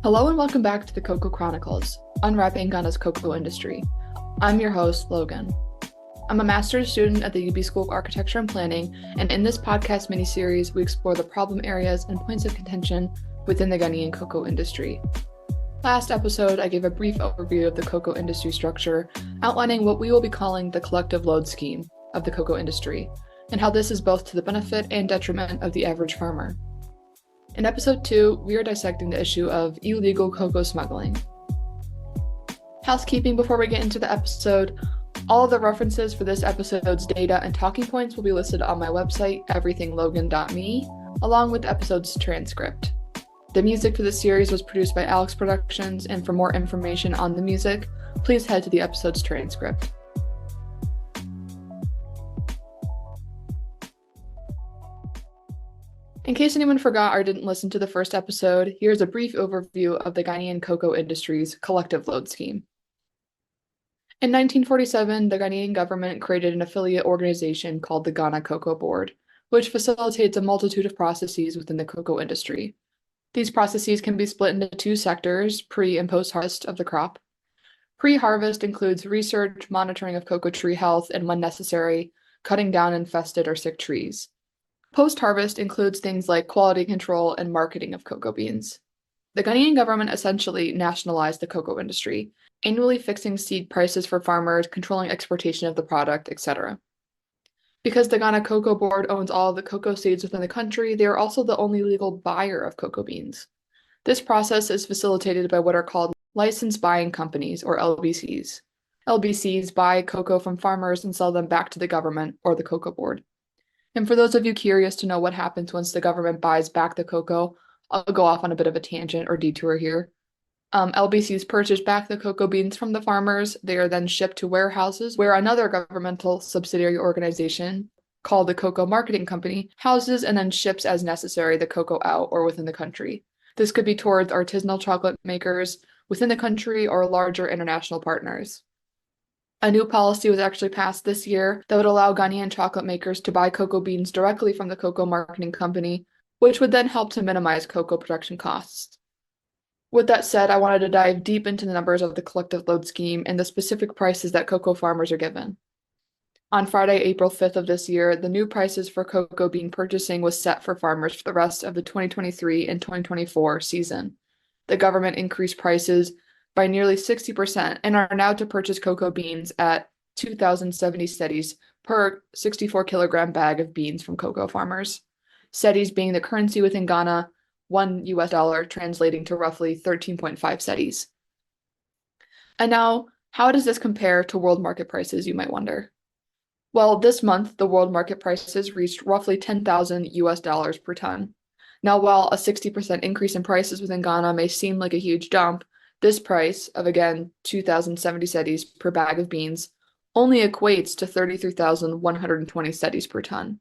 Hello and welcome back to the Cocoa Chronicles, unwrapping Ghana's cocoa industry. I'm your host, Logan. I'm a master's student at the UB School of Architecture and Planning, and in this podcast mini-series, we explore the problem areas and points of contention within the Ghanaian cocoa industry. Last episode, I gave a brief overview of the cocoa industry structure, outlining what we will be calling the collective load scheme of the cocoa industry, and how this is both to the benefit and detriment of the average farmer. In episode 2, we are dissecting the issue of illegal cocoa smuggling. Housekeeping before we get into the episode. All of the references for this episode's data and talking points will be listed on my website, everythinglogan.me, along with the episode's transcript. The music for this series was produced by Alex Productions, and for more information on the music, please head to the episode's transcript. In case anyone forgot or didn't listen to the first episode, here's a brief overview of the Ghanaian cocoa industry's collective load scheme. In 1947, the Ghanaian government created an affiliate organization called the Ghana Cocoa Board, which facilitates a multitude of processes within the cocoa industry. These processes can be split into two sectors, pre- and post-harvest of the crop. Pre-harvest includes research, monitoring of cocoa tree health, and when necessary, cutting down infested or sick trees. Post-harvest includes things like quality control and marketing of cocoa beans. The Ghanaian government essentially nationalized the cocoa industry, annually fixing seed prices for farmers, controlling exportation of the product, etc. Because the Ghana Cocoa Board owns all of the cocoa seeds within the country, they are also the only legal buyer of cocoa beans. This process is facilitated by what are called licensed buying companies, or LBCs. LBCs buy cocoa from farmers and sell them back to the government or the cocoa board. And for those of you curious to know what happens once the government buys back the cocoa, I'll go off on a bit of a tangent or detour here. LBCs purchase back the cocoa beans from the farmers. They are then shipped to warehouses where another governmental subsidiary organization called the Cocoa Marketing Company houses and then ships as necessary the cocoa out or within the country. This could be towards artisanal chocolate makers within the country or larger international partners. A new policy was actually passed this year that would allow Ghanaian chocolate makers to buy cocoa beans directly from the Cocoa Marketing Company, which would then help to minimize cocoa production costs. With that said, I wanted to dive deep into the numbers of the collective load scheme and the specific prices that cocoa farmers are given. On Friday, April 5th of this year, the new prices for cocoa bean purchasing was set for farmers for the rest of the 2023 and 2024 season. The government increased prices by nearly 60% and are now to purchase cocoa beans at 2,070 cedis per 64 kilogram bag of beans from cocoa farmers. Cedis being the currency within Ghana, $1 translating to roughly 13.5 cedis. And now, how does this compare to world market prices, you might wonder? Well, this month, the world market prices reached roughly $10,000 per ton. Now, while a 60% increase in prices within Ghana may seem like a huge jump, this price of, again, 2,070 cedis per bag of beans only equates to 33,120 cedis per ton,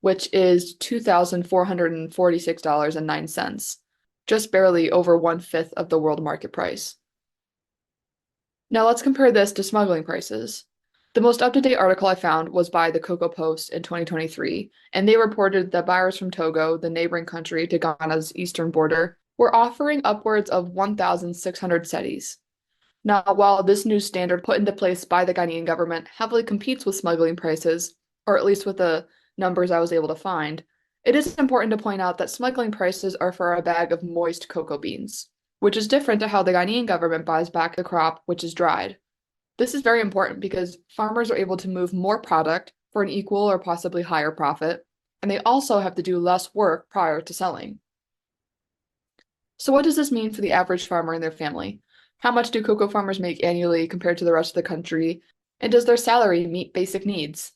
which is $2,446.09, just barely over 1/5 of the world market price. Now let's compare this to smuggling prices. The most up-to-date article I found was by the Cocoa Post in 2023, and they reported that buyers from Togo, the neighboring country to Ghana's eastern border, were offering upwards of 1,600 cedis. Now, while this new standard put into place by the Ghanaian government heavily competes with smuggling prices, or at least with the numbers I was able to find, it is important to point out that smuggling prices are for a bag of moist cocoa beans, which is different to how the Ghanaian government buys back the crop, which is dried. This is very important because farmers are able to move more product for an equal or possibly higher profit, and they also have to do less work prior to selling. So what does this mean for the average farmer and their family? How much do cocoa farmers make annually compared to the rest of the country? And does their salary meet basic needs?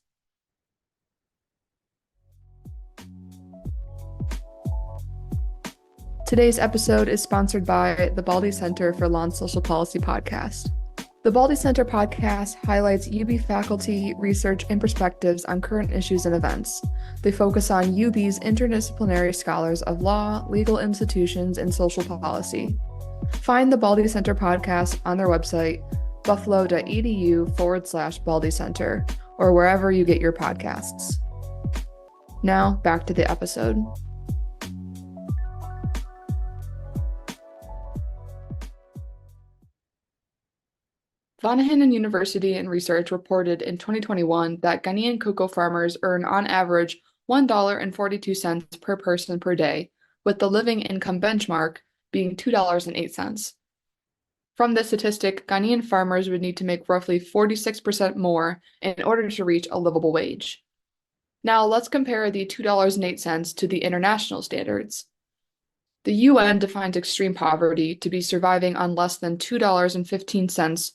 Today's episode is sponsored by the Baldy Center for Law and Social Policy podcast. The Baldy Center podcast highlights UB faculty, research, and perspectives on current issues and events. They focus on UB's interdisciplinary scholars of law, legal institutions, and social policy. Find the Baldy Center podcast on their website, buffalo.edu/Baldy Center, or wherever you get your podcasts. Now, back to the episode. Ghanaian University and Research reported in 2021 that Ghanaian cocoa farmers earn on average $1.42 per person per day, with the living income benchmark being $2.08. From this statistic, Ghanaian farmers would need to make roughly 46% more in order to reach a livable wage. Now let's compare the $2.08 to the international standards. The UN defines extreme poverty to be surviving on less than $2.15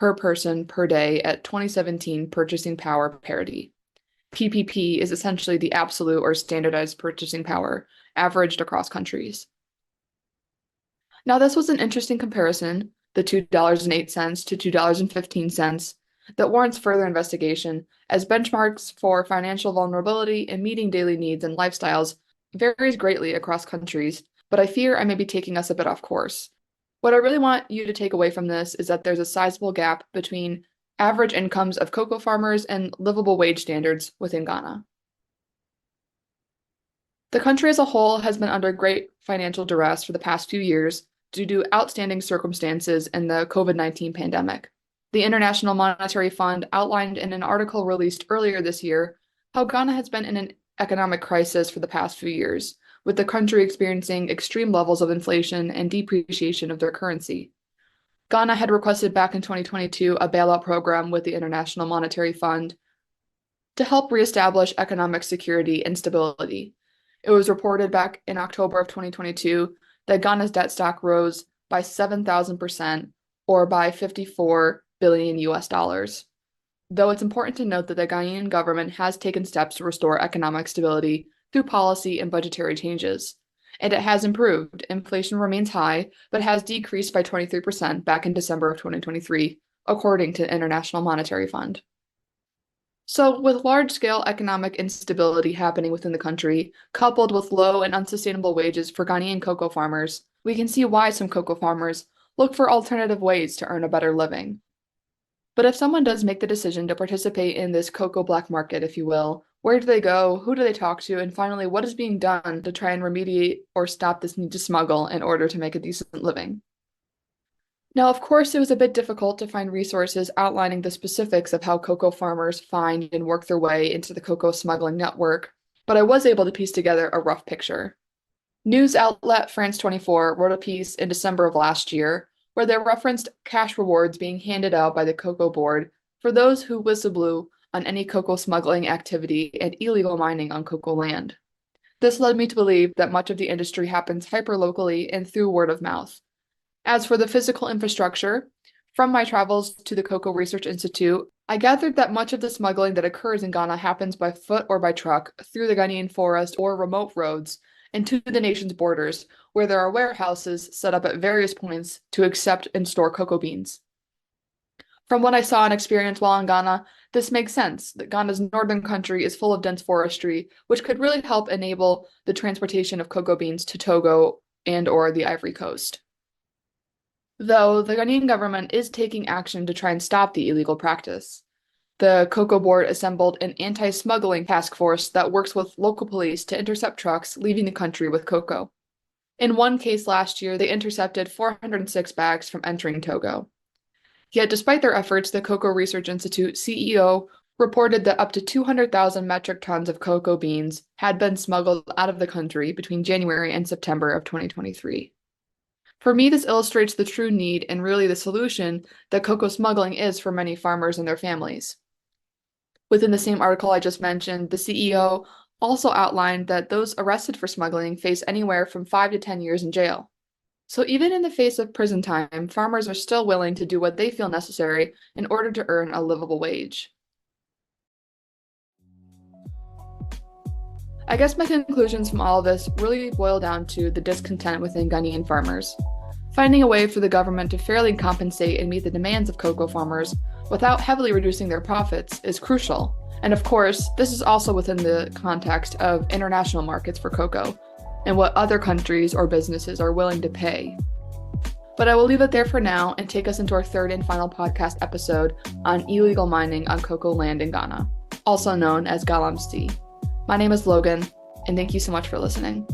per person per day at 2017 purchasing power parity. PPP is essentially the absolute or standardized purchasing power averaged across countries. Now, this was an interesting comparison, the $2.08 to $2.15, that warrants further investigation, as benchmarks for financial vulnerability and meeting daily needs and lifestyles varies greatly across countries, but I fear I may be taking us a bit off course. What I really want you to take away from this is that there's a sizable gap between average incomes of cocoa farmers and livable wage standards within Ghana. The country as a whole has been under great financial duress for the past few years due to outstanding circumstances in the COVID-19 pandemic. The International Monetary Fund outlined in an article released earlier this year how Ghana has been in an economic crisis for the past few years, with the country experiencing extreme levels of inflation and depreciation of their currency. Ghana had requested back in 2022 a bailout program with the International Monetary Fund to help reestablish economic security and stability. It was reported back in October of 2022 that Ghana's debt stock rose by 7,000% or by 54 billion US dollars. Though it's important to note that the Ghanaian government has taken steps to restore economic stability through policy and budgetary changes. And it has improved. Inflation remains high, but has decreased by 23% back in December of 2023, according to the International Monetary Fund. So, with large-scale economic instability happening within the country, coupled with low and unsustainable wages for Ghanaian cocoa farmers, we can see why some cocoa farmers look for alternative ways to earn a better living. But if someone does make the decision to participate in this cocoa black market, if you will, where do they go? Who do they talk to? And finally, what is being done to try and remediate or stop this need to smuggle in order to make a decent living? Now, of course, it was a bit difficult to find resources outlining the specifics of how cocoa farmers find and work their way into the cocoa smuggling network, but I was able to piece together a rough picture. News outlet France 24 wrote a piece in December of last year where they referenced cash rewards being handed out by the Cocoa Board for those who whistleblew on any cocoa smuggling activity and illegal mining on cocoa land. This led me to believe that much of the industry happens hyperlocally and through word of mouth. As for the physical infrastructure, from my travels to the Cocoa Research Institute, I gathered that much of the smuggling that occurs in Ghana happens by foot or by truck through the Ghanaian forest or remote roads and to the nation's borders, where there are warehouses set up at various points to accept and store cocoa beans. From what I saw and experienced while in Ghana, this makes sense that Ghana's northern country is full of dense forestry, which could really help enable the transportation of cocoa beans to Togo and/or the Ivory Coast. Though the Ghanaian government is taking action to try and stop the illegal practice. The Cocoa Board assembled an anti-smuggling task force that works with local police to intercept trucks leaving the country with cocoa. In one case last year, they intercepted 406 bags from entering Togo. Yet despite their efforts, the Cocoa Research Institute CEO reported that up to 200,000 metric tons of cocoa beans had been smuggled out of the country between January and September of 2023. For me, this illustrates the true need and really the solution that cocoa smuggling is for many farmers and their families. Within the same article I just mentioned, the CEO also outlined that those arrested for smuggling face anywhere from 5 to 10 years in jail. So even in the face of prison time, farmers are still willing to do what they feel necessary in order to earn a livable wage. I guess my conclusions from all of this really boil down to the discontent within Ghanaian farmers. Finding a way for the government to fairly compensate and meet the demands of cocoa farmers without heavily reducing their profits is crucial. And of course, this is also within the context of international markets for cocoa and what other countries or businesses are willing to pay. But I will leave it there for now and take us into our third and final podcast episode on illegal mining on cocoa land in Ghana, also known as Galamsey. My name is Logan, and thank you so much for listening.